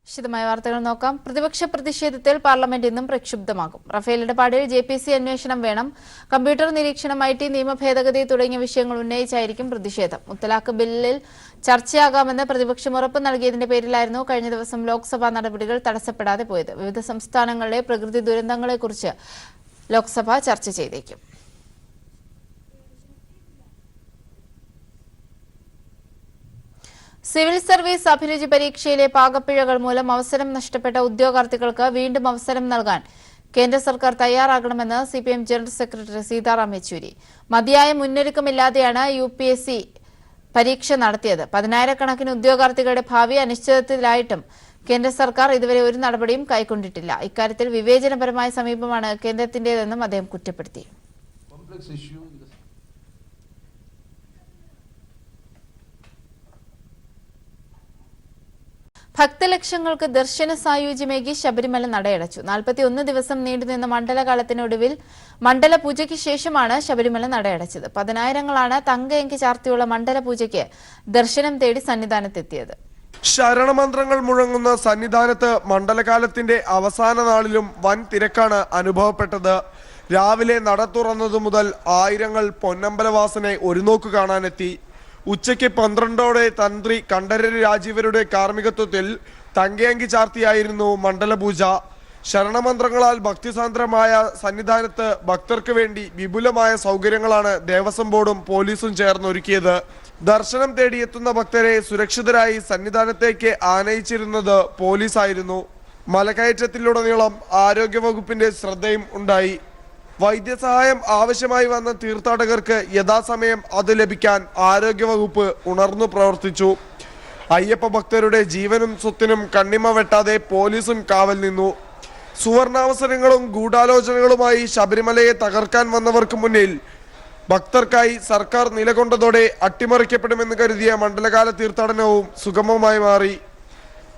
വിശദമായ വാർത്തകൾ നോക്കാം. പ്രതിപക്ഷ പ്രതിഷേധത്തിൽ പാർലമെന്റ് ഇന്നും പ്രക്ഷുബ്ധമാകും. റഫേൽ ഇടപാടിൽ JPC അന്വേഷണം വേണം, കമ്പ്യൂട്ടർ നിരീക്ഷണം, IT നിയമ ഭേദഗതി തുടങ്ങിയ വിഷയങ്ങൾ ഉന്നയിച്ചായിരിക്കും പ്രതിഷേധം. മുത്തലാഖ് ബില്ലിൽ ചർച്ചയാകാമെന്ന് പ്രതിപക്ഷം ഉറപ്പ് നൽകിയതിന്റെ പേരിലായിരുന്നു കഴിഞ്ഞ ദിവസം ലോക്സഭാ നടപടികൾ തടസ്സപ്പെടാതെ പോയത്. വിവിധ സംസ്ഥാനങ്ങളിലെ പ്രകൃതി ദുരന്തങ്ങളെക്കുറിച്ച് ലോക്സഭ ചർച്ച ചെയ്തേക്കും. സിവിൽ സർവീസ് അഭിരുചി പരീക്ഷയിലെ പാകപ്പിഴകൾ മൂലം അവസരം നഷ്ടപ്പെട്ട ഉദ്യോഗാർത്ഥികൾക്ക് വീണ്ടും അവസരം നൽകാൻ കേന്ദ്ര സർക്കാർ തയ്യാറാകണമെന്ന് CPM general secretary Sitaram Yechury. മതിയായ മുന്നൊരുക്കമില്ലാതെയാണ് UPSC പരീക്ഷ നടത്തിയത്. 10,000-കണക്കിന് ഉദ്യോഗാർത്ഥികളുടെ ഭാവി അനിശ്ചിതത്വത്തിലായിട്ടും കേന്ദ്ര സർക്കാർ ഇതുവരെ ഒരു നടപടിയും കൈക്കൊണ്ടിട്ടില്ല. ഇക്കാര്യത്തിൽ വിവേചനപരമായ സമീപനമാണ് കേന്ദ്രത്തിന്റേതെന്നും അദ്ദേഹം കുറ്റപ്പെടുത്തി. ഭക്തലക്ഷങ്ങൾക്ക് ദർശന സായുജ്യമേകി ശബരിമല നടയടച്ചു. 41 ദിവസം നീണ്ടുനിന്ന മണ്ഡലകാലത്തിനൊടുവിൽ മണ്ഡലപൂജയ്ക്ക് ശേഷമാണ് ശബരിമല നടയടച്ചത്. 10,000-ങ്ങളാണ് തങ്കയങ്കി ചാർത്തിയുള്ള മണ്ഡലപൂജയ്ക്ക് ദർശനം തേടി സന്നിധാനത്തെത്തിയത്. ശരണമന്ത്രങ്ങൾ മുഴങ്ങുന്ന സന്നിധാനത്ത് മണ്ഡലകാലത്തിന്റെ അവസാന നാളിലും വൻ തിരക്കാണ് അനുഭവപ്പെട്ടത്. രാവിലെ നട തുറന്നതു മുതൽ ആയിരങ്ങൾ പൊന്നമ്പലവാസനെ ഒരു നോക്ക് കാണാനെത്തി. ഉച്ചയ്ക്ക് 12ഓടെ തന്ത്രി കണ്ഠരര് രാജീവരുടെ കാർമ്മികത്വത്തിൽ തങ്കയങ്കി ചാർത്തിയായിരുന്നു മണ്ഡലപൂജ. ശരണമന്ത്രങ്ങളാൽ ഭക്തിസാന്ദ്രമായ സന്നിധാനത്ത് ഭക്തർക്ക് വേണ്ടി വിപുലമായ സൗകര്യങ്ങളാണ് ദേവസ്വം ബോർഡും പോലീസും ചേർന്നൊരുക്കിയത്. ദർശനം തേടിയെത്തുന്ന ഭക്തരെ സുരക്ഷിതരായി സന്നിധാനത്തേക്ക് ആനയിച്ചിരുന്നത് പോലീസായിരുന്നു. മലകയറ്റത്തിലുടനീളം ആരോഗ്യവകുപ്പിന്റെ ശ്രദ്ധയും ഉണ്ടായി. വൈദ്യസഹായം ആവശ്യമായി വന്ന തീർത്ഥാടകർക്ക് യഥാസമയം അത് ലഭിക്കാൻ ആരോഗ്യവകുപ്പ് ഉണർന്നു പ്രവർത്തിച്ചു. അയ്യപ്പ ഭക്തരുടെ ജീവനും സ്വത്തിനും കണ്ണിമ വെട്ടാതെ പോലീസും കാവൽ നിന്നു. സുവർണാവസരങ്ങളും ഗൂഢാലോചനകളുമായി ശബരിമലയെ തകർക്കാൻ വന്നവർക്ക് മുന്നിൽ ഭക്തർക്കായി സർക്കാർ നിലകൊണ്ടതോടെ അട്ടിമറിക്കപ്പെടുമെന്ന് കരുതിയ മണ്ഡലകാല തീർത്ഥാടനവും സുഗമമായി മാറി.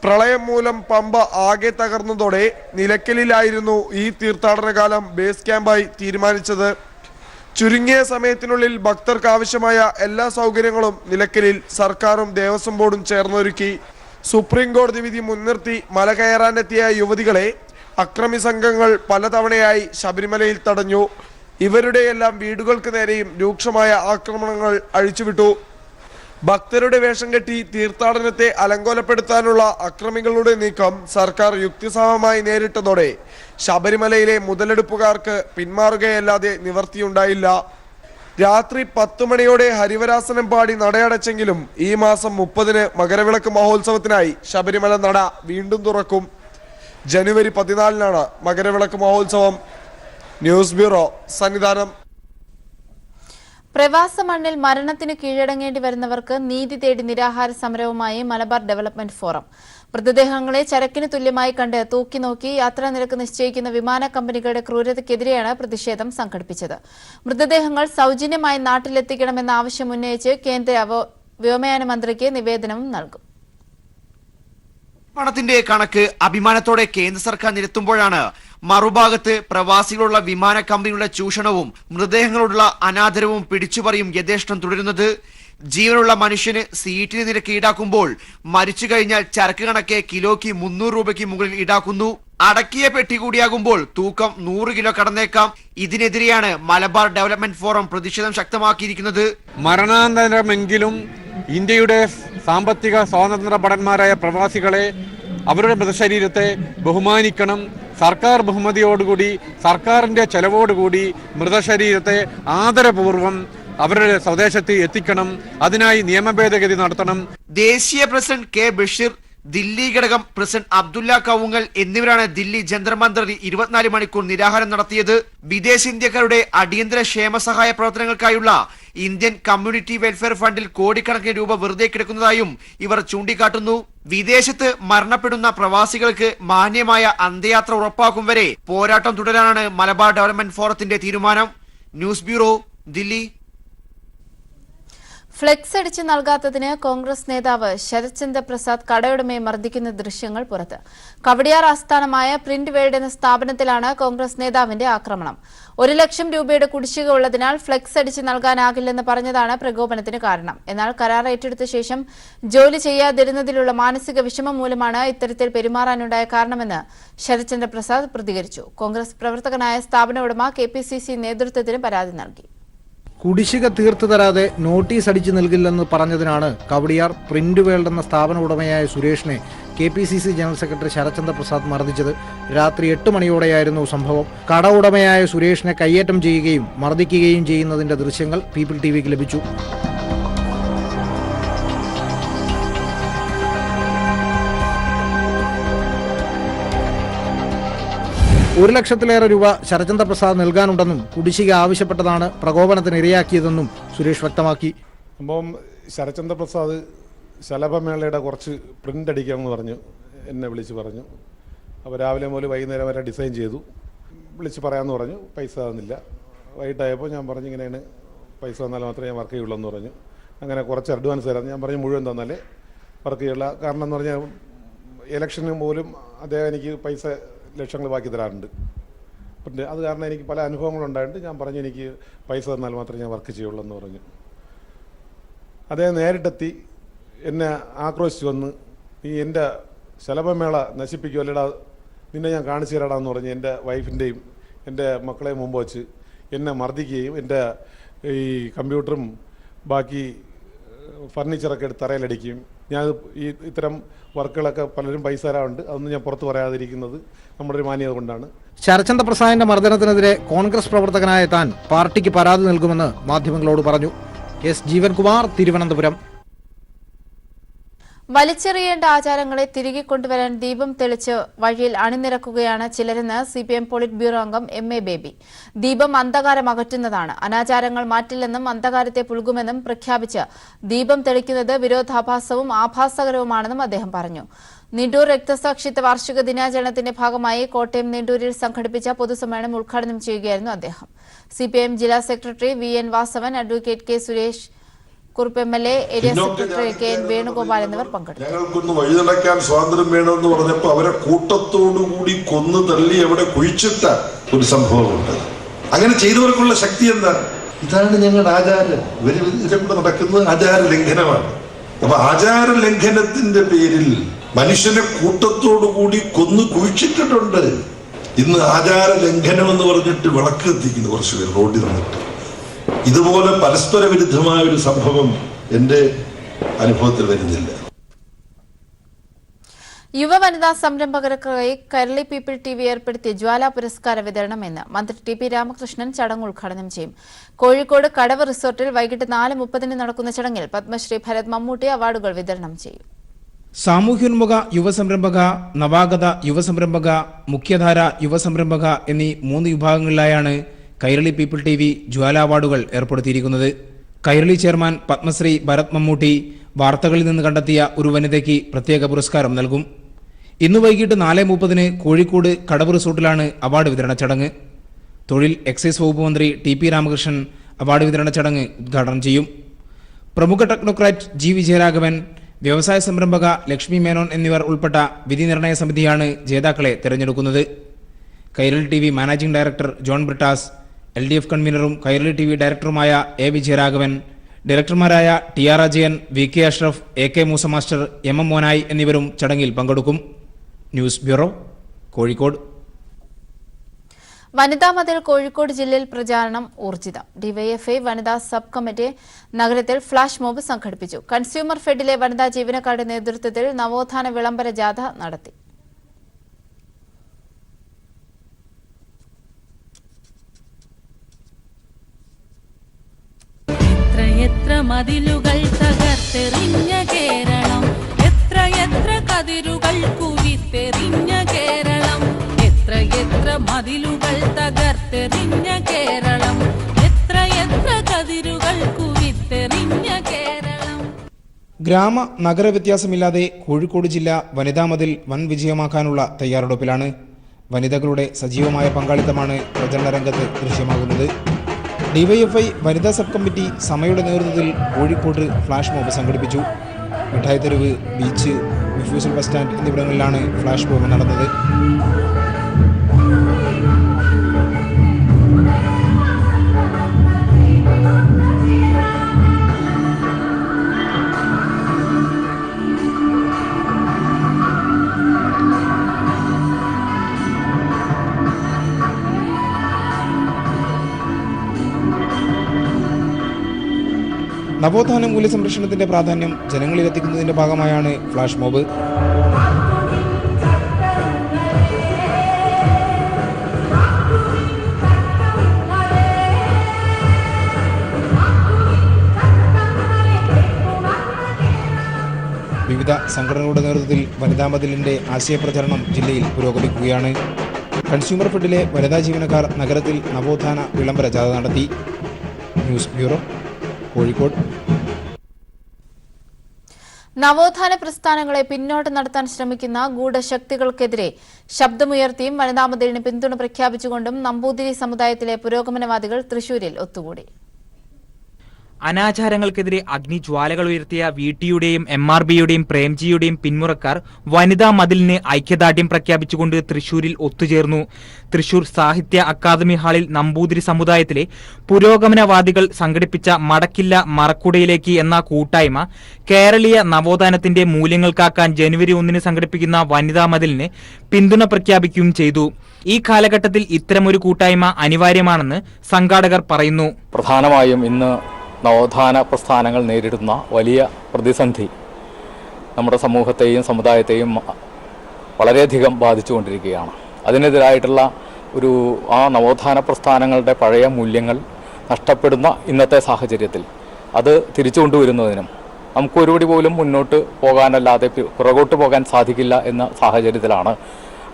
പ്രളയം മൂലം പമ്പ ആകെ തകർന്നതോടെ നിലയ്ക്കലിലായിരുന്നു ഈ തീർത്ഥാടനകാലം ബേസ് ക്യാമ്പായി തീരുമാനിച്ചത്. ചുരുങ്ങിയ സമയത്തിനുള്ളിൽ ഭക്തർക്ക് ആവശ്യമായ എല്ലാ സൗകര്യങ്ങളും നിലയ്ക്കലിൽ സർക്കാരും ദേവസ്വം ബോർഡും ചേർന്നൊരുക്കി. സുപ്രീം കോടതി വിധി മുൻനിർത്തി മല കയറാനെത്തിയ യുവതികളെ അക്രമി സംഘങ്ങൾ പലതവണയായി ശബരിമലയിൽ തടഞ്ഞു. ഇവരുടെയെല്ലാം വീടുകൾക്ക് നേരെയും രൂക്ഷമായ ആക്രമണങ്ങൾ അഴിച്ചുവിട്ടു. ഭക്തരുടെ വേഷം കെട്ടി തീർത്ഥാടനത്തെ അലങ്കോലപ്പെടുത്താനുള്ള അക്രമികളുടെ നീക്കം സർക്കാർ യുക്തിസഹമായി നേരിട്ടതോടെ ശബരിമലയിലെ മുതലെടുപ്പുകാർക്ക് പിന്മാറുകയല്ലാതെ നിവർത്തിയുണ്ടായില്ല. രാത്രി 10 മണിയോടെ ഹരിവരാസനം പാടി നടയടച്ചെങ്കിലും ഈ മാസം 30-ന് മകരവിളക്ക് മഹോത്സവത്തിനായി ശബരിമല നട വീണ്ടും തുറക്കും. ജനുവരി 14-നാണ് മകരവിളക്ക് മഹോത്സവം. News bureau, Sannidhanam. പ്രവാസ മണ്ണിൽ മരണത്തിന് കീഴടങ്ങേണ്ടി വരുന്നവർക്ക് നീതി തേടി നിരാഹാര സമരവുമായി മലബാർ ഡെവലപ്മെന്റ് ഫോറം. മൃതദേഹങ്ങളെ ചരക്കിന് തുല്യമായി കണ്ട് തൂക്കി നോക്കി യാത്രാ നിരക്ക് നിശ്ചയിക്കുന്ന വിമാന കമ്പനികളുടെ ക്രൂരതയ്ക്കെതിരെയാണ് പ്രതിഷേധം സംഘടിപ്പിച്ചത്. മൃതദേഹങ്ങൾ സൗജന്യമായി നാട്ടിലെത്തിക്കണമെന്ന ആവശ്യം ഉന്നയിച്ച് കേന്ദ്ര വ്യോമയാന മന്ത്രിക്ക് നിവേദനവും നൽകും. പണത്തിന്റെ കണക്ക് അഭിമാനത്തോടെ കേന്ദ്ര സർക്കാർ നിരത്തുമ്പോഴാണ് മറുഭാഗത്ത് പ്രവാസികളുള്ള വിമാന കമ്പനികളുടെ ചൂഷണവും മൃതദേഹങ്ങളോടുള്ള അനാദരവും പിടിച്ചുപറിയും യഥേഷ്ടം തുടരുന്നത്. ജീവനുള്ള മനുഷ്യന് സീറ്റിന് നിരക്ക് ഈടാക്കുമ്പോൾ മരിച്ചു കഴിഞ്ഞാൽ ചരക്ക് കണക്കെ കിലോയ്ക്ക് 300 രൂപയ്ക്ക് മുകളിൽ ഈടാക്കുന്നു. അടക്കിയ പെട്ടി കൂടിയാകുമ്പോൾ തൂക്കം 100 കിലോ കടന്നേക്കാം. ഇതിനെതിരെയാണ് മലബാർ ഡെവലപ്മെന്റ് ഫോറം പ്രതിഷേധം ശക്തമാക്കിയിരിക്കുന്നത്. മരണാനന്തരമെങ്കിലും ഇന്ത്യയുടെ സാമ്പത്തിക സ്വാതന്ത്ര്യ ഭടന്മാരായ പ്രവാസികളെ, അവരുടെ മൃതശരീരത്തെ ബഹുമാനിക്കണം. സർക്കാർ ബഹുമതിയോടുകൂടി, സർക്കാരിന്റെ ചെലവോടുകൂടി മൃതശരീരത്തെ ആദരപൂർവ്വം അവരുടെ സ്വദേശത്ത് എത്തിക്കണം. അതിനായി നിയമഭേദഗതി നടത്തണം. ദേശീയ പ്രസിഡന്റ് കെ ബഷീർ, ദില്ലി ഘടകം പ്രസിഡന്റ് അബ്ദുല്ല കവുങ്ങൽ എന്നിവരാണ് ദില്ലി ജന്തർ മന്ദറിൽ 24 മണിക്കൂർ നിരാഹാരം നടത്തിയത്. വിദേശ ഇന്ത്യക്കാരുടെ അടിയന്തര ക്ഷേമ സഹായ പ്രവർത്തനങ്ങൾക്കായുള്ള ഇന്ത്യൻ കമ്മ്യൂണിറ്റി വെൽഫെയർ ഫണ്ടിൽ കോടിക്കണക്കിന് രൂപ വെറുതെ കിടക്കുന്നതായും ഇവർ ചൂണ്ടിക്കാട്ടുന്നു. വിദേശത്ത് മരണപ്പെടുന്ന പ്രവാസികൾക്ക് മാന്യമായ അന്ത്യയാത്ര ഉറപ്പാക്കും വരെ പോരാട്ടം തുടരാനാണ് മലബാർ ഡെവലപ്മെന്റ് ഫോറത്തിന്റെ തീരുമാനം. News bureau, Delhi. ഫ്ലെക്സ് അടിച്ച് നൽകാത്തതിന് കോൺഗ്രസ് നേതാവ് ശരത്ചന്ദ്ര പ്രസാദ് കടയുടമയെ മർദ്ദിക്കുന്ന ദൃശ്യങ്ങൾ പുറത്ത്. കവടിയാർ ആസ്ഥാനമായ പ്രിന്റ് വേൾഡ് എന്ന സ്ഥാപനത്തിലാണ് കോൺഗ്രസ് നേതാവിന്റെ ആക്രമണം. 1 ലക്ഷം രൂപയുടെ കുടിശ്ശിക ഉള്ളതിനാൽ ഫ്ലെക്സ് അടിച്ച് നൽകാനാകില്ലെന്ന് പറഞ്ഞതാണ് പ്രകോപനത്തിന് കാരണം. എന്നാൽ കരാർ ഏറ്റെടുത്ത ശേഷം ജോലി ചെയ്യാതിരുന്നതിലുള്ള മാനസിക വിഷമം മൂലമാണ് ഇത്തരത്തിൽ പെരുമാറാനുണ്ടായ കാരണമെന്ന് ശരത്ചന്ദ്ര പ്രസാദ് പ്രതികരിച്ചു. കോൺഗ്രസ് പ്രവർത്തകനായ സ്ഥാപന ഉടമ KPCC നേതൃത്വത്തിന് പരാതി നൽകി. കുടിശ്ശിക തീർത്തു തരാതെ നോട്ടീസ് അടിച്ചു നൽകില്ലെന്ന് പറഞ്ഞതിനാണ് കവടിയാർ പ്രിന്റ് വേൾഡ് എന്ന സ്ഥാപന ഉടമയായ സുരേഷിനെ KPCC general secretary Sarathchandra Prasad മർദ്ദിച്ചത്. രാത്രി 8 മണിയോടെയായിരുന്നു സംഭവം. കട ഉടമയായ സുരേഷിനെ കയ്യേറ്റം ചെയ്യുകയും മർദ്ദിക്കുകയും ചെയ്യുന്നതിന്റെ ദൃശ്യങ്ങൾ പീപ്പിൾ TVക്ക് ലഭിച്ചു. ഒരു ലക്ഷത്തിലേറെ രൂപ ശരത്ചന്ദ്ര പ്രസാദ് നൽകാനുണ്ടെന്നും കുടിശ്ശിക ആവശ്യപ്പെട്ടതാണ് പ്രകോപനത്തിന് ഇരയാക്കിയതെന്നും സുരേഷ് വ്യക്തമാക്കി. സംഭവം ശരത്ചന്ദ്ര പ്രസാദ് ശലഭമേളയുടെ കുറച്ച് പ്രിൻ്റ് അടിക്കാമെന്ന് പറഞ്ഞു, എന്നെ വിളിച്ച് പറഞ്ഞു. അപ്പോൾ രാവിലെ മുതൽ വൈകുന്നേരം വരെ ഡിസൈൻ ചെയ്തു. വിളിച്ച് പറയാമെന്ന് പറഞ്ഞു. പൈസ തന്നില്ല. വൈകിട്ടായപ്പോൾ ഞാൻ പറഞ്ഞു ഇങ്ങനെയാണ്, പൈസ തന്നാൽ മാത്രമേ ഞാൻ വർക്ക് ചെയ്യുള്ളൂ എന്ന് പറഞ്ഞു. അങ്ങനെ കുറച്ച് അഡ്വാൻസ് തരാം. ഞാൻ പറഞ്ഞു മുഴുവൻ തന്നാലേ വർക്ക് ചെയ്യുള്ളൂ. കാരണം എന്ന് പറഞ്ഞാൽ ഇലക്ഷന് പോലും അദ്ദേഹം എനിക്ക് പൈസ ലക്ഷങ്ങൾ ബാക്കി തരാറുണ്ട്. പിന്നെ അത് കാരണം എനിക്ക് പല അനുഭവങ്ങളുണ്ടായിട്ട് ഞാൻ പറഞ്ഞു എനിക്ക് പൈസ തന്നാൽ മാത്രമേ ഞാൻ വർക്ക് ചെയ്യുള്ളൂ എന്ന് പറഞ്ഞു. അദ്ദേഹം നേരിട്ടെത്തി എന്നെ ആക്രോശിച്ച് വന്ന് നീ എൻ്റെ ശലഭമേള നശിപ്പിക്കുമല്ലടാ, നിന്നെ ഞാൻ കാണിച്ചു തരാടാന്ന് പറഞ്ഞ് എൻ്റെ വൈഫിൻ്റെയും എൻ്റെ മക്കളെയും മുമ്പ് വച്ച് എന്നെ മർദ്ദിക്കുകയും എൻ്റെ ഈ കമ്പ്യൂട്ടറും ബാക്കി ഫർണിച്ചറൊക്കെ എടുത്ത് തറയിലടിക്കുകയും ഞാൻ ഇത്തരം വർക്കുകളൊക്കെ പലരും പൈസ തരാറുണ്ട്. അതൊന്നും ഞാൻ പുറത്ത് പറയാതിരിക്കുന്നത് നമ്മുടെ ഒരു മാന്യത കൊണ്ടാണ്. ശരത്ചന്ദ്ര പ്രസാദിന്റെ മർദ്ദനത്തിനെതിരെ കോൺഗ്രസ് പ്രവർത്തകനായ താൻ പാർട്ടിക്ക് പരാതി നൽകുമെന്ന് മാധ്യമങ്ങളോട് പറഞ്ഞു. S. ജീവൻകുമാർ, തിരുവനന്തപുരം. വലിച്ചെറിയേണ്ട ആചാരങ്ങളെ തിരികെ കൊണ്ടുവരാൻ ദീപം തെളിച്ച് വഴിയിൽ അണിനിരക്കുകയാണ് ചിലരെന്ന് CPM പോളിറ്റ് ബ്യൂറോ അംഗം MA ബേബി. ദീപം അന്ധകാരം അകറ്റുന്നതാണ്. അനാചാരങ്ങൾ മാറ്റില്ലെന്നും അന്ധകാരത്തെ പുൽകുമെന്നും പ്രഖ്യാപിച്ച് ദീപം തെളിക്കുന്നത് വിരോധാഭാസവും ആഭാസകരവുമാണെന്നും അദ്ദേഹം പറഞ്ഞു. നീണ്ടൂർ രക്തസാക്ഷിത്വ വാർഷിക ദിനാചരണത്തിന്റെ ഭാഗമായി കോട്ടയം നീണ്ടൂരിൽ സംഘടിപ്പിച്ച പൊതുസമ്മേളനം ഉദ്ഘാടനം ചെയ്യുകയായിരുന്നു അദ്ദേഹം. CPM ജില്ലാ secretary VN Vasavan, advocate K. Suresh Kurup MLA, area secretary KN Venugopal എന്നിവർ പങ്കെടുത്തു. ഞങ്ങൾക്കൊന്ന് വഴിനടക്കാൻ സ്വാതന്ത്ര്യം വേണമെന്ന് പറഞ്ഞപ്പോൾ അവരെ കൂട്ടത്തോടുകൂടി കൊന്നു തള്ളി അവിടെ കുഴിച്ചിട്ട ഒരു സംഭവമുണ്ട്. അങ്ങനെ ചെയ്തവർക്കുള്ള ശക്തി എന്താണ്? ഇതാണ് ഞങ്ങളുടെ ആചാരം. ഇവരിവിടെ നടക്കുന്നത് ആചാര ലംഘനമാണ്. അപ്പൊ ആചാര ലംഘനത്തിന്റെ പേരിൽ മനുഷ്യനെ കൂട്ടത്തോടുകൂടി കൊന്നു കുഴിച്ചിട്ടിട്ടുണ്ട്. ഇന്ന് ആചാര ലംഘനം എന്ന് പറഞ്ഞിട്ട് വിളക്ക് എത്തിക്കുന്നു കുറച്ച് പേർ റോഡിൽ നിന്നിട്ട്. ഇതുപോലെ പരസ്പര വിരുദ്ധമായ ഒരു സംഭവം എൻ്റെ അനുഭവത്തിൽ വരുന്നില്ല. യുവവനിതാ സംരംഭകർക്കായി കൈരളി പീപ്പിൾ TV ഏർപ്പെടുത്തിയ ജ്വാല പുരസ്കാര വിതരണം ഇന്ന് മന്ത്രി TP രാമകൃഷ്ണൻ ചടങ്ങ് ഉദ്ഘാടനം ചെയ്യും. കോഴിക്കോട് കടവ് റിസോർട്ടിൽ വൈകിട്ട് 4:30 നടക്കുന്ന ചടങ്ങിൽ പത്മശ്രീ ഭരത് മമ്മൂട്ടി അവാർഡുകൾ വിതരണം ചെയ്യും. സാമൂഹ്യോന്മുഖ യുവസംരംഭക, നവാഗത യുവസംരംഭക, മുഖ്യധാര യുവസംരംഭക എന്നീ 3 വിഭാഗങ്ങളിലായാണ് കൈരളി പീപ്പിൾ TV ജ്വാല അവാർഡുകൾ ഏർപ്പെടുത്തിയിരിക്കുന്നത്. കൈരളി ചെയർമാൻ പത്മശ്രീ ഭരത് മമ്മൂട്ടി വാർത്തകളിൽ നിന്ന് കണ്ടെത്തിയ ഒരു വനിതയ്ക്ക് പ്രത്യേക പുരസ്കാരം നൽകും. ഇന്ന് വൈകിട്ട് 4:30 കോഴിക്കോട് കടവ് റിസോർട്ടിലാണ് അവാർഡ് വിതരണ ചടങ്ങ്. തൊഴിൽ എക്സൈസ് വകുപ്പ് മന്ത്രി TP രാമകൃഷ്ണൻ അവാർഡ് വിതരണ ചടങ്ങ് ഉദ്ഘാടനം ചെയ്യും. പ്രമുഖ ടെക്നോക്രാറ്റ് G. വിജയരാഘവൻ, വ്യവസായ സംരംഭക ലക്ഷ്മി മേനോൻ എന്നിവർ ഉൾപ്പെട്ട വിധി നിർണയ സമിതിയാണ് ജേതാക്കളെ തെരഞ്ഞെടുക്കുന്നത്. Kairali TV managing director John Brittas, LDF കൺവീനറും കൈരളി TV ഡയറക്ടറുമായ A. വിജയരാഘവൻ, ഡയറക്ടർമാരായ TR Ajayan, VK Ashraf, AK Moosa master, MM Monayi എന്നിവരും ചടങ്ങിൽ പങ്കെടുക്കും. News bureau, Kozhikode. വനിതാ മതിൽ കോഴിക്കോട് ജില്ലയിൽ പ്രചാരണം ഊർജിതം. DYFI വനിതാ സബ് കമ്മിറ്റി നഗരത്തിൽ ഫ്ലാഷ് മോബ് സംഘടിപ്പിച്ചു. കൺസ്യൂമർ ഫെഡിലെ വനിതാ ജീവനക്കാരുടെ നേതൃത്വത്തിൽ നവോത്ഥാന വിളംബര ജാഥ നടത്തി. എത്ര മതിലുകൾ തകർത്തെറിഞ്ഞ കേരളം, എത്ര കതിരുകൾ കുവിത്തെറിഞ്ഞ കേരളം, എത്ര മതിലുകൾ തകർത്തെറിഞ്ഞ കേരളം, എത്ര കതിരുകൾ കുവിത്തെറിഞ്ഞ കേരളം. ഗ്രാമ നഗര വ്യത്യാസമില്ലാതെ കോഴിക്കോട് ജില്ല വനിതാ മതിൽ വൻ വിജയമാക്കാനുള്ള തയ്യാറെടുപ്പിലാണ്. വനിതകളുടെ സജീവമായ പങ്കാളിത്തമാണ് പ്രചരണ രംഗത്ത് ദൃശ്യമാകുന്നത്. ഡിവൈഎഫ്ഐ വനിതാ സബ് കമ്മിറ്റി സമയുടെ നേതൃത്വത്തിൽ കോഴിക്കോട് ഫ്ലാഷ് മോബ് സംഘടിപ്പിച്ചു. മിഠായി തെരുവ്, ബീച്ച്, മിഫ്യൂസൽ ബസ് സ്റ്റാൻഡ് എന്നിവിടങ്ങളിലാണ് ഫ്ലാഷ് മോബ് നടന്നത്. നവോത്ഥാന മൂല്യ സംരക്ഷണത്തിന്റെ പ്രാധാന്യം ജനങ്ങളിലെത്തിക്കുന്നതിന്റെ ഭാഗമായാണ് ഫ്ലാഷ് മോബ്. വിവിധ സംഘടനകളുടെ നേതൃത്വത്തിൽ വനിതാ മതിലിന്റെ ആശയപ്രചരണം ജില്ലയിൽ പുരോഗമിക്കുകയാണ്. കൺസ്യൂമർ ഫെഡിലെ വനിതാ ജീവനക്കാർ നഗരത്തിൽ നവോത്ഥാന വിളംബര ജാഥ നടത്തി. News bureau, Kozhikode. നവോത്ഥാന പ്രസ്ഥാനങ്ങളെ പിന്നോട്ട് നടത്താൻ ശ്രമിക്കുന്ന ഗൂഢശക്തികൾക്കെതിരെ ശബ്ദമുയർത്തിയും വനിതാ മതിലിന് പിന്തുണ പ്രഖ്യാപിച്ചുകൊണ്ടും നമ്പൂതിരി സമുദായത്തിലെ പുരോഗമനവാദികൾ തൃശൂരിൽ ഒത്തുകൂടി. അനാചാരങ്ങൾക്കെതിരെ അഗ്നിജ്വാലകൾ ഉയർത്തിയ VTയുടെയും MRBയുടെയും പ്രേംജിയുടെയും പിന്മുറക്കാർ വനിതാ മതിലിന് ഐക്യദാർഢ്യം പ്രഖ്യാപിച്ചുകൊണ്ട് തൃശൂരിൽ ഒത്തുചേർന്നു. തൃശൂർ സാഹിത്യ അക്കാദമി ഹാളിൽ നമ്പൂതിരി സമുദായത്തിലെ പുരോഗമനവാദികൾ സംഘടിപ്പിച്ച മടക്കില്ല മറക്കുടയിലേക്ക് എന്ന കൂട്ടായ്മ കേരളീയ നവോത്ഥാനത്തിന്റെ മൂല്യങ്ങൾ കാക്കാൻ ജനുവരി 1 സംഘടിപ്പിക്കുന്ന വനിതാ മതിലിന് പിന്തുണ പ്രഖ്യാപിക്കുകയും ചെയ്തു. ഈ കാലഘട്ടത്തിൽ ഇത്തരമൊരു കൂട്ടായ്മ അനിവാര്യമാണെന്ന് സംഘാടകർ പറയുന്നു. പ്രധാനമായും ഇന്ന് നവോത്ഥാന പ്രസ്ഥാനങ്ങൾ നേരിടുന്ന വലിയ പ്രതിസന്ധി നമ്മുടെ സമൂഹത്തെയും സമുദായത്തെയും വളരെയധികം ബാധിച്ചുകൊണ്ടിരിക്കുകയാണ്. അതിനെതിരായിട്ടുള്ള ആ നവോത്ഥാന പ്രസ്ഥാനങ്ങളുടെ പഴയ മൂല്യങ്ങൾ നഷ്ടപ്പെടുന്ന ഇന്നത്തെ സാഹചര്യത്തിൽ അത് തിരിച്ചു കൊണ്ടുവരുന്നതിനും നമുക്ക് ഒരുപടി പോലും മുന്നോട്ട് പോകാനല്ലാതെ പുറകോട്ട് പോകാൻ സാധിക്കില്ല എന്ന സാഹചര്യത്തിലാണ്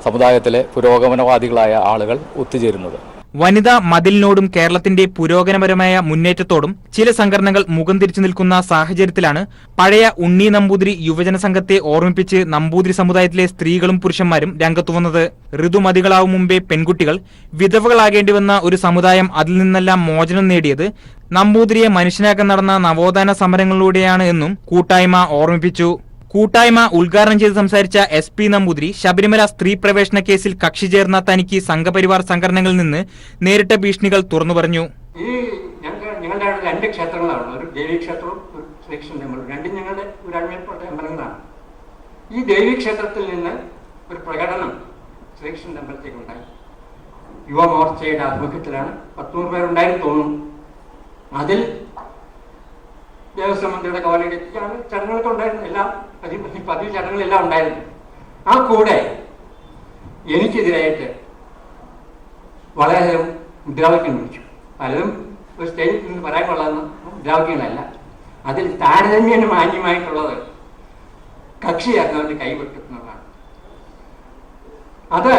സമുദായത്തിലെ പുരോഗമനവാദികളായ ആളുകൾ ഒത്തുചേരുന്നത്. വനിതാ മതിലിനോടും കേരളത്തിന്റെ പുരോഗമനപരമായ മുന്നേറ്റത്തോടും ചില സംഘടനകൾ മുഖം തിരിച്ചു നിൽക്കുന്ന സാഹചര്യത്തിലാണ് പഴയ ഉണ്ണി നമ്പൂതിരി യുവജന സംഘത്തെ ഓർമ്മിപ്പിച്ച് നമ്പൂതിരി സമുദായത്തിലെ സ്ത്രീകളും പുരുഷന്മാരും രംഗത്തു വന്നത്. ഋതുമതികളാവും മുമ്പേ പെൺകുട്ടികൾ വിധവകളാകേണ്ടി വന്ന ഒരു സമുദായം അതിൽ നിന്നെല്ലാം മോചനം നേടിയത് നമ്പൂതിരിയെ മനുഷ്യനാക്കാൻ നടന്ന നവോത്ഥാന സമരങ്ങളിലൂടെയാണ് എന്നും കൂട്ടായ്മ ഓർമ്മിപ്പിച്ചു. കൂട്ടായ്മ ഉദ്ഘാടനം ചെയ്ത് സംസാരിച്ച SP നമ്പൂതിരി ശബരിമല സ്ത്രീ പ്രവേശന കേസിൽ കക്ഷി ചേർന്ന തനിക്ക് സംഘപരിവാർ സംഘടനകളിൽ നിന്ന് നേരിട്ട ഭീഷണികൾ തുറന്നു പറഞ്ഞു. ഈ ഞങ്ങളുടെ 2 ക്ഷേത്രങ്ങളാണ്, ഒരു ദേവീക്ഷേത്രവും ഒരു ശ്രീകൃഷ്ണ ടെമ്പിളും. രണ്ടും ഞങ്ങളുടെ ഊരാഴ്മയിൽപ്പെട്ട അമ്പലങ്ങളാണ്. ഈ ദേവീക്ഷേത്രത്തിൽ നിന്ന് ഒരു പ്രകടനം ശ്രീകൃഷ്ണ ടെമ്പിളത്തേക്ക് ഉണ്ടായി. യുവമോർച്ചയുടെ ആഭിമുഖ്യത്തിലാണ്. 100 പേരുണ്ടായിരുന്നു തോന്നുന്നു. അതിൽ ദേവസ്വം മന്ത്രിയുടെ കവാലയിലെത്തിച്ചാണ് ചടങ്ങുകളൊക്കെ ഉണ്ടായിരുന്നു. എല്ലാം പതിവ് ചടങ്ങുകളെല്ലാം ഉണ്ടായിരുന്നു. ആ കൂടെ എനിക്കെതിരായിട്ട് വളരെയധികം മുദ്രാവാക്യം വിളിച്ചു. പലതും ഒരു സ്റ്റേജിൽ നിന്ന് പറയാൻ കൊള്ളാവുന്ന മുദ്രാവാക്യങ്ങളല്ല. അതിൽ താരതമ്യേന മാന്യമായിട്ടുള്ളത് കക്ഷിയാക്കുന്നവരുടെ കൈവെട്ടുന്നതാണ്. അത്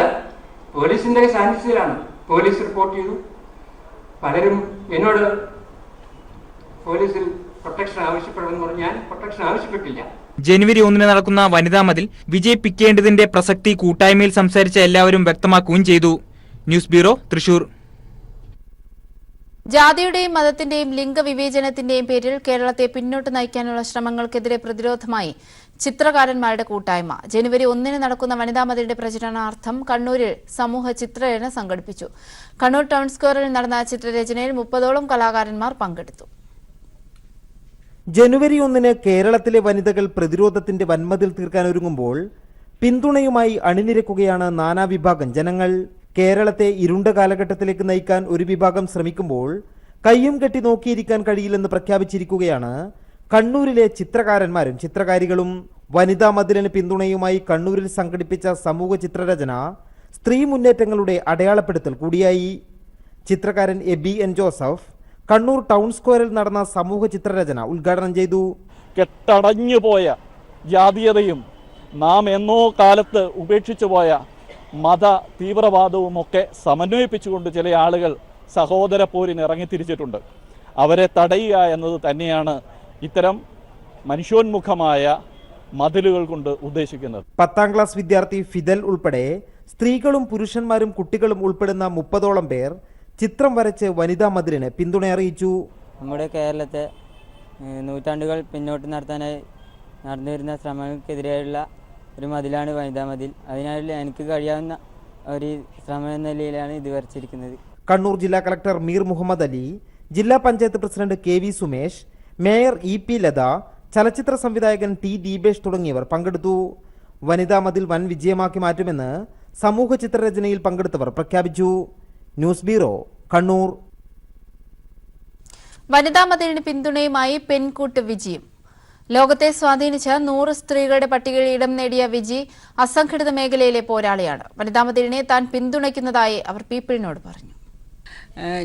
പോലീസിന്റെ സാന്നിധ്യത്തിലാണ്. പോലീസ് റിപ്പോർട്ട് ചെയ്തു. പലരും എന്നോട് പോലീസിൽ പ്രൊട്ടക്ഷൻ ആവശ്യപ്പെടുമെന്ന് പറഞ്ഞു. ഞാൻ പ്രൊട്ടക്ഷൻ ആവശ്യപ്പെട്ടില്ല. ജനുവരി 1 നടക്കുന്ന വനിതാ മതിൽ വിജയിപ്പിക്കേണ്ടതിന്റെ പ്രസക്തി കൂട്ടായ്മയിൽ സംസാരിച്ച എല്ലാവരും വ്യക്തമാക്കുകയും ചെയ്തു. News bureau, Thrissur. ജാതിയുടെയും മതത്തിന്റെയും ലിംഗവിവേചനത്തിന്റെയും പേരിൽ കേരളത്തെ പിന്നോട്ട് നയിക്കാനുള്ള ശ്രമങ്ങൾക്കെതിരെ പ്രതിരോധമായി ചിത്രകാരന്മാരുടെ കൂട്ടായ്മ ജനുവരി 1 നടക്കുന്ന വനിതാ മതിലിന്റെ പ്രചരണാർത്ഥം കണ്ണൂരിൽ സമൂഹ ചിത്രരചന സംഘടിപ്പിച്ചു. കണ്ണൂർ ടൗൺ സ്ക്വയറിൽ നടന്ന ചിത്രരചനയിൽ 30ഓളം കലാകാരന്മാർ പങ്കെടുത്തു. ജനുവരി 1 കേരളത്തിലെ വനിതകൾ പ്രതിരോധത്തിന്റെ വൻമതിൽ തീർക്കാനൊരുങ്ങുമ്പോൾ പിന്തുണയുമായി അണിനിരക്കുകയാണ് നാനാവിഭാഗം ജനങ്ങൾ. കേരളത്തെ ഇരുണ്ട കാലഘട്ടത്തിലേക്ക് നയിക്കാൻ ഒരു വിഭാഗം ശ്രമിക്കുമ്പോൾ കയ്യും കെട്ടി നോക്കിയിരിക്കാൻ കഴിയില്ലെന്ന് പ്രഖ്യാപിച്ചിരിക്കുകയാണ് കണ്ണൂരിലെ ചിത്രകാരന്മാരും ചിത്രകാരികളും. വനിതാ മതിലിന് പിന്തുണയുമായി കണ്ണൂരിൽ സംഘടിപ്പിച്ച സമൂഹ ചിത്രരചന സ്ത്രീ മുന്നേറ്റങ്ങളുടെ അടയാളപ്പെടുത്തൽ കൂടിയായി. ചിത്രകാരൻ എബി എൻ ജോസഫ് കണ്ണൂർ ടൗൺ സ്ക്വയറിൽ നടന്ന സമൂഹ ചിത്രരചന ഉദ്ഘാടനം ചെയ്തു. കെട്ടടഞ്ഞുപോയ ജാതീയതയും നാം എന്നോ കാലത്ത് ഉപേക്ഷിച്ചു പോയ മത തീവ്രവാദവുമൊക്കെ സമന്വയിപ്പിച്ചുകൊണ്ട് ചില ആളുകൾ സഹോദര പോരിന് ഇറങ്ങിത്തിരിച്ചിട്ടുണ്ട്. അവരെ തടയുക എന്നത് തന്നെയാണ് ഇത്തരം മനുഷ്യോന്മുഖമായ മതിലുകൾ കൊണ്ട് ഉദ്ദേശിക്കുന്നത്. 10ാം ക്ലാസ് വിദ്യാർത്ഥി ഫിദൽ ഉൾപ്പെടെ സ്ത്രീകളും പുരുഷന്മാരും കുട്ടികളും ഉൾപ്പെടുന്ന 30ഓളം പേർ ചിത്രം വരച്ച് വനിതാ മതിലിന് പിന്തുണ അറിയിച്ചു. നമ്മുടെ കേരളത്തെ നൂറ്റാണ്ടുകൾ പിന്നോട്ട് നടത്താനായി നടന്നുവരുന്ന ശ്രമങ്ങൾക്കെതിരെയുള്ള ഒരു മതിലാണ് വനിതാ മതിൽ. അതിനായി എനിക്ക് കഴിയാവുന്ന ഒരു ശ്രമം എന്ന നിലയിലാണ് ഇത് വരച്ചിരിക്കുന്നത്. കണ്ണൂർ ജില്ലാ കളക്ടർ മീർ മുഹമ്മദ് അലി, ജില്ലാ panchayat president KV Sumesh, mayor EP Latha, ചലച്ചിത്ര സംവിധായകൻ T ദീപേഷ് തുടങ്ങിയവർ പങ്കെടുത്തു. വനിതാ മതിൽ വൻ വിജയമാക്കി മാറ്റുമെന്ന് സമൂഹ ചിത്രരചനയിൽ പങ്കെടുത്തവർ പ്രഖ്യാപിച്ചു. News bureau, Kannur. വനിതാ മതിലിന് പിന്തുണയുമായി പെൺകൂട്ട് വിജിയും. ലോകത്തെ സ്വാധീനിച്ച 100 സ്ത്രീകളുടെ പട്ടികയിൽ ഇടം നേടിയ വിജി അസംഘടിത മേഖലയിലെ പോരാളിയാണ്. വനിതാ മതിലിനെ താൻ പിന്തുണയ്ക്കുന്നതായി അവർ പീപ്പിളിനോട് പറഞ്ഞു.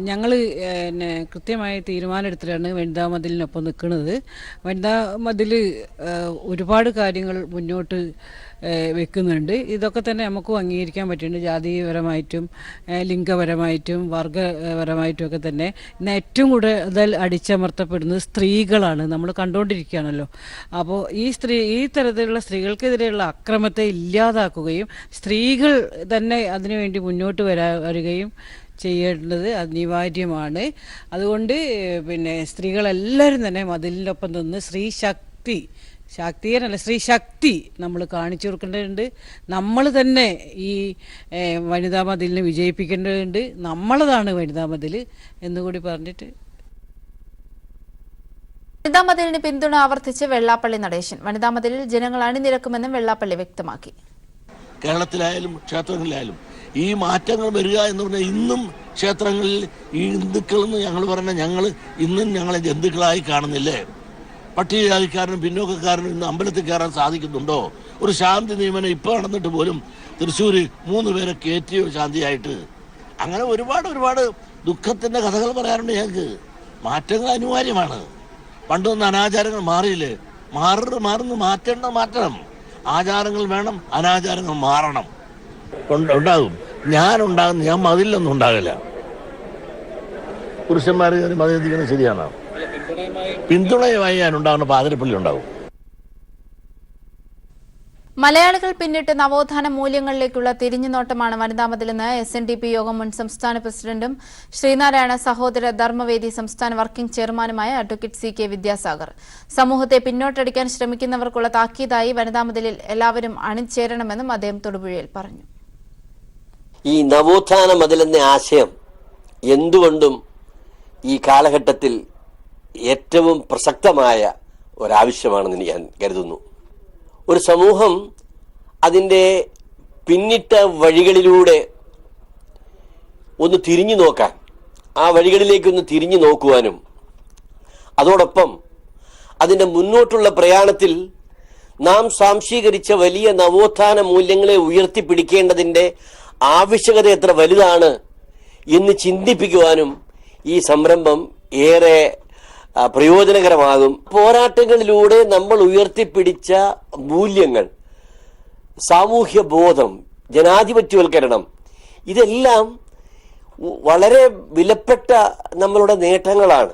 ഞങ്ങൾ കൃത്യമായ തീരുമാനമെടുത്തിട്ടാണ് വനിതാ മതിലിനൊപ്പം നിൽക്കുന്നത്. വനിതാ മതിൽ ഒരുപാട് കാര്യങ്ങൾ മുന്നോട്ട് വെക്കുന്നുണ്ട്. ഇതൊക്കെ തന്നെ നമുക്കും അംഗീകരിക്കാൻ പറ്റുന്നുണ്ട്. ജാതീയപരമായിട്ടും ലിംഗപരമായിട്ടും വർഗപരമായിട്ടും ഒക്കെ തന്നെ ഇന്ന് ഏറ്റവും കൂടുതൽ അടിച്ചമർത്തപ്പെടുന്നത് സ്ത്രീകളാണ്. നമ്മൾ കണ്ടുകൊണ്ടിരിക്കുകയാണല്ലോ. അപ്പോൾ ഈ തരത്തിലുള്ള സ്ത്രീകൾക്കെതിരെയുള്ള അക്രമത്തെ ഇല്ലാതാക്കുകയും സ്ത്രീകൾ തന്നെ അതിനുവേണ്ടി മുന്നോട്ട് വരികയും ചെയ്യേണ്ടത് അനിവാര്യമാണ്. അതുകൊണ്ട് സ്ത്രീകളെല്ലാവരും തന്നെ മതിലിൻ്റെ ഒപ്പം നിന്ന് സ്ത്രീ ശക്തി നമ്മൾ കാണിച്ചു കൊടുക്കേണ്ടതുണ്ട്. നമ്മൾ തന്നെ ഈ വനിതാ മതിലിനെ വിജയിപ്പിക്കേണ്ടതുണ്ട്. നമ്മളതാണ് വനിതാ മതിൽ എന്നുകൂടി പറഞ്ഞിട്ട് വനിതാ മതിലിന് പിന്തുണ ആവർത്തിച്ച് വെള്ളാപ്പള്ളി നടേശൻ. വനിതാ മതിലിൽ ജനങ്ങൾ അണിനിരക്കുമെന്നും വെള്ളാപ്പള്ളി വ്യക്തമാക്കി. കേരളത്തിലായാലും ക്ഷേത്രങ്ങളിലായാലും ഈ മാറ്റങ്ങൾ വരിക എന്ന് പറഞ്ഞാൽ ഇന്നും ക്ഷേത്രങ്ങളിൽ ഈ ഹിന്ദുക്കളെന്ന് ഞങ്ങൾ പറഞ്ഞാൽ ഞങ്ങൾ ഇന്നും ഞങ്ങളെ ജന്തുക്കളായി കാണുന്നില്ലേ? പട്ടികജാതിക്കാരനും പിന്നോക്കക്കാരനും ഇന്ന് അമ്പലത്തിൽ കയറാൻ സാധിക്കുന്നുണ്ടോ? ഒരു ശാന്തി നിയമനം ഇപ്പോൾ നടന്നിട്ട് പോലും തൃശ്ശൂർ 3 പേരെ കയറ്റിയോ ശാന്തിയായിട്ട്. അങ്ങനെ ഒരുപാട് ദുഃഖത്തിൻ്റെ കഥകൾ പറയാറുണ്ട് ഞങ്ങൾക്ക്. മാറ്റങ്ങൾ അനിവാര്യമാണ്. പണ്ടൊന്നും അനാചാരങ്ങൾ മാറിയില്ലേ? മാറുന്നു മാറ്റണം. ആചാരങ്ങൾ വേണം, അനാചാരങ്ങൾ മാറണം. ഉണ്ടാകും. ഞാൻ മതിലൊന്നും ഉണ്ടാകില്ല. പുരുഷന്മാർ മതിലെത്തിക്കുന്നത് ശരിയാണ്. പിന്തുണയുമായി ഞാൻ ഉണ്ടാകുന്ന പാതിരപ്പള്ളി ഉണ്ടാകും. മലയാളികൾ പിന്നിട്ട് നവോത്ഥാന മൂല്യങ്ങളിലേക്കുള്ള തിരിഞ്ഞുനോട്ടമാണ് വനിതാ മതിലെന്ന് SNDP യോഗം മുൻ സംസ്ഥാന പ്രസിഡന്റും ശ്രീനാരായണ സഹോദര ധർമ്മവേദി സംസ്ഥാന വർക്കിംഗ് ചെയർമാനുമായ അഡ്വക്കേറ്റ് CK വിദ്യാസാഗർ. സമൂഹത്തെ പിന്നോട്ടടിക്കാൻ ശ്രമിക്കുന്നവർക്കുള്ള താക്കീതായി വനിതാ മതിലിൽ എല്ലാവരും അണിചേരണമെന്നും അദ്ദേഹം തൊടുപുഴയിൽ പറഞ്ഞു. ഈ നവോത്ഥാന മതിലെന്ന ആശയം എന്തുകൊണ്ടും ഈ കാലഘട്ടത്തിൽ ഏറ്റവും പ്രസക്തമായ ഒരാവശ്യമാണെന്ന് ഞാൻ കരുതുന്നു. ഒരു സമൂഹം അതിൻ്റെ പിന്നിട്ട വഴികളിലൂടെ ഒന്ന് തിരിഞ്ഞു നോക്കാൻ, ആ വഴികളിലേക്കൊന്ന് തിരിഞ്ഞു നോക്കുവാനും അതോടൊപ്പം അതിൻ്റെ മുന്നോട്ടുള്ള പ്രയാണത്തിൽ നാം സ്വാംശീകരിച്ച വലിയ നവോത്ഥാന മൂല്യങ്ങളെ ഉയർത്തിപ്പിടിക്കേണ്ടതിൻ്റെ ആവശ്യകത എത്ര വലുതാണ് എന്ന് ചിന്തിപ്പിക്കുവാനും ഈ സംരംഭം ഏറെ പ്രയോജനകരമാകും. പോരാട്ടങ്ങളിലൂടെ നമ്മൾ ഉയർത്തിപ്പിടിച്ച മൂല്യങ്ങൾ, സാമൂഹ്യ ബോധം, ജനാധിപത്യവൽക്കരണം, ഇതെല്ലാം വളരെ വിലപ്പെട്ട നമ്മളുടെ നേട്ടങ്ങളാണ്.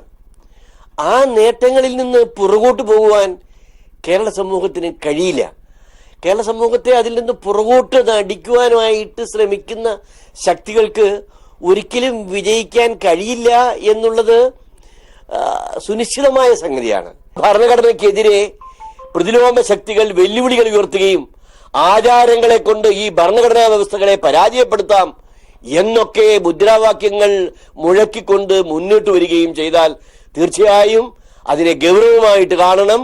ആ നേട്ടങ്ങളിൽ നിന്ന് പുറകോട്ട് പോകുവാൻ കേരള സമൂഹത്തിന് കഴിയില്ല. കേരള സമൂഹത്തെ അതിൽ നിന്ന് പുറകോട്ട് നടിക്കുവാനായിട്ട് ശ്രമിക്കുന്ന ശക്തികൾക്ക് ഒരിക്കലും വിജയിക്കാൻ കഴിയില്ല എന്നുള്ളത് സുനിശ്ചിതമായ സംഗതിയാണ്. ഭരണഘടനയ്ക്കെതിരെ പ്രതിലോമ ശക്തികൾ വെല്ലുവിളികൾ ഉയർത്തുകയും ആചാരങ്ങളെ കൊണ്ട് ഈ ഭരണഘടനാ വ്യവസ്ഥകളെ പരാജയപ്പെടുത്താം എന്നൊക്കെ മുദ്രാവാക്യങ്ങൾ മുഴക്കിക്കൊണ്ട് മുന്നോട്ട് വരികയും ചെയ്താൽ തീർച്ചയായും അതിനെ ഗൗരവമായിട്ട് കാണണം.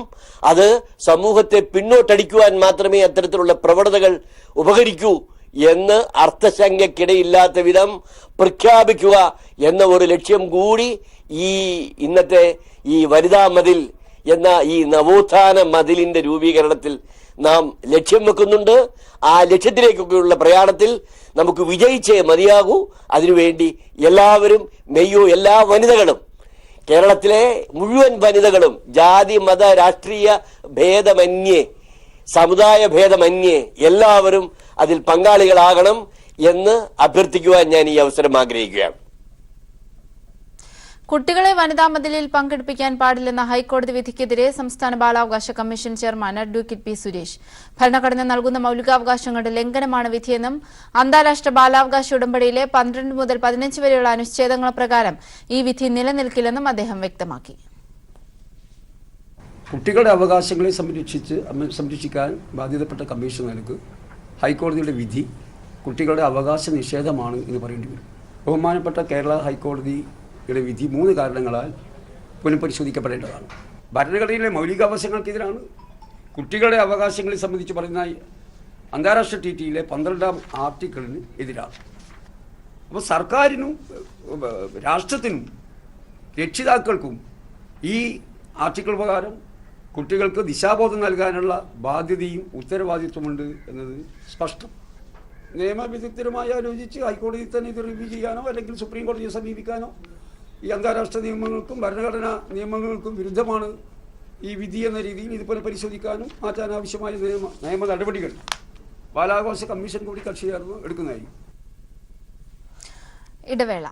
അത് സമൂഹത്തെ പിന്നോട്ടടിക്കുവാൻ മാത്രമേ അത്തരത്തിലുള്ള പ്രവണതകൾ ഉപകരിക്കൂ എന്ന് അർത്ഥശങ്കയ്ക്കിടയില്ലാത്ത വിധം പ്രഖ്യാപിക്കുക എന്ന ഒരു ലക്ഷ്യം കൂടി ഇന്നത്തെ ഈ വനിതാ മതിൽ എന്ന ഈ നവോത്ഥാന മതിലിന്റെ രൂപീകരണത്തിൽ നാം ലക്ഷ്യം വെക്കുന്നുണ്ട്. ആ ലക്ഷ്യത്തിലേക്കൊക്കെയുള്ള പ്രയാണത്തിൽ നമുക്ക് വിജയിച്ചേ മതിയാകൂ. അതിനുവേണ്ടി എല്ലാവരും എല്ലാ വനിതകളും, കേരളത്തിലെ മുഴുവൻ വനിതകളും ജാതി മത രാഷ്ട്രീയ ഭേദമന്യേ, സമുദായ ഭേദമന്യേ എല്ലാവരും അതിൽ പങ്കാളികളാകണം എന്ന് അഭ്യർത്ഥിക്കുവാൻ ഞാൻ ഈ അവസരം ആഗ്രഹിക്കുകയാണ്. കുട്ടികളെ വനിതാ മതിലിൽ പങ്കെടുപ്പിക്കാൻ പാടില്ലെന്ന ഹൈക്കോടതി വിധിക്കെതിരെ സംസ്ഥാന ബാലാവകാശ commission chairman advocate P Suresh ഭരണഘടന നൽകുന്ന മൗലികാവകാശങ്ങളുടെ ലംഘനമാണ് വിധിയെന്നും അന്താരാഷ്ട്ര ബാലാവകാശ ഉടമ്പടിയിലെ 12 മുതൽ 15 വരെയുള്ള അനുച്ഛേദങ്ങൾ പ്രകാരം ഈ വിധി നിലനിൽക്കില്ലെന്നും അദ്ദേഹം വ്യക്തമാക്കി. കുട്ടികളുടെ അവകാശങ്ങളെ സംരക്ഷിക്കാൻ ബാധ്യതപ്പെട്ട കമ്മീഷണർക്ക് ഹൈക്കോടതിയുടെ വിധി കുട്ടികളുടെ അവകാശ നിഷേധമാണ് എന്ന് പറയേണ്ടി വരും. ബഹുമാനപ്പെട്ട കേരള ഹൈക്കോടതിയുടെ വിധി 3 കാരണങ്ങളാൽ പുനഃപരിശോധിക്കപ്പെടേണ്ടതാണ്. ഭരണഘടനയിലെ മൗലികാവകാശങ്ങൾക്കെതിരാണ്. കുട്ടികളുടെ അവകാശങ്ങളെ സംബന്ധിച്ച് പറയുന്ന അന്താരാഷ്ട്ര ട്രീറ്റിയിലെ 12ാം ആർട്ടിക്കിളിന് എതിരാണ്. അപ്പോൾ സർക്കാരിനും രാഷ്ട്രത്തിനും രക്ഷിതാക്കൾക്കും ഈ ആർട്ടിക്കിൾ പ്രകാരം കുട്ടികൾക്ക് ദിശാബോധം നൽകാനുള്ള ബാധ്യതയും ഉത്തരവാദിത്വമുണ്ട് എന്നത് സ്പഷ്ടം. നിയമവിദഗ്ധരുമായി ആലോചിച്ച് ഹൈക്കോടതിയിൽ തന്നെ ഇത് റിവ്യൂ ചെയ്യാനോ അല്ലെങ്കിൽ സുപ്രീം കോടതിയെ സമീപിക്കാനോ ഈ അന്താരാഷ്ട്ര നിയമങ്ങൾക്കും ഭരണഘടനാ നിയമങ്ങൾക്കും വിരുദ്ധമാണ് ഈ വിധി എന്ന രീതിയിൽ ഇത് പുനഃപരിശോധിക്കാനും മാറ്റാനാവശ്യമായ നിയമ നടപടികൾ ബാലാവകാശ കമ്മീഷൻ കൂടി കക്ഷി ചേർന്ന് എടുക്കുന്നതായിരിക്കും. ഇടവേള.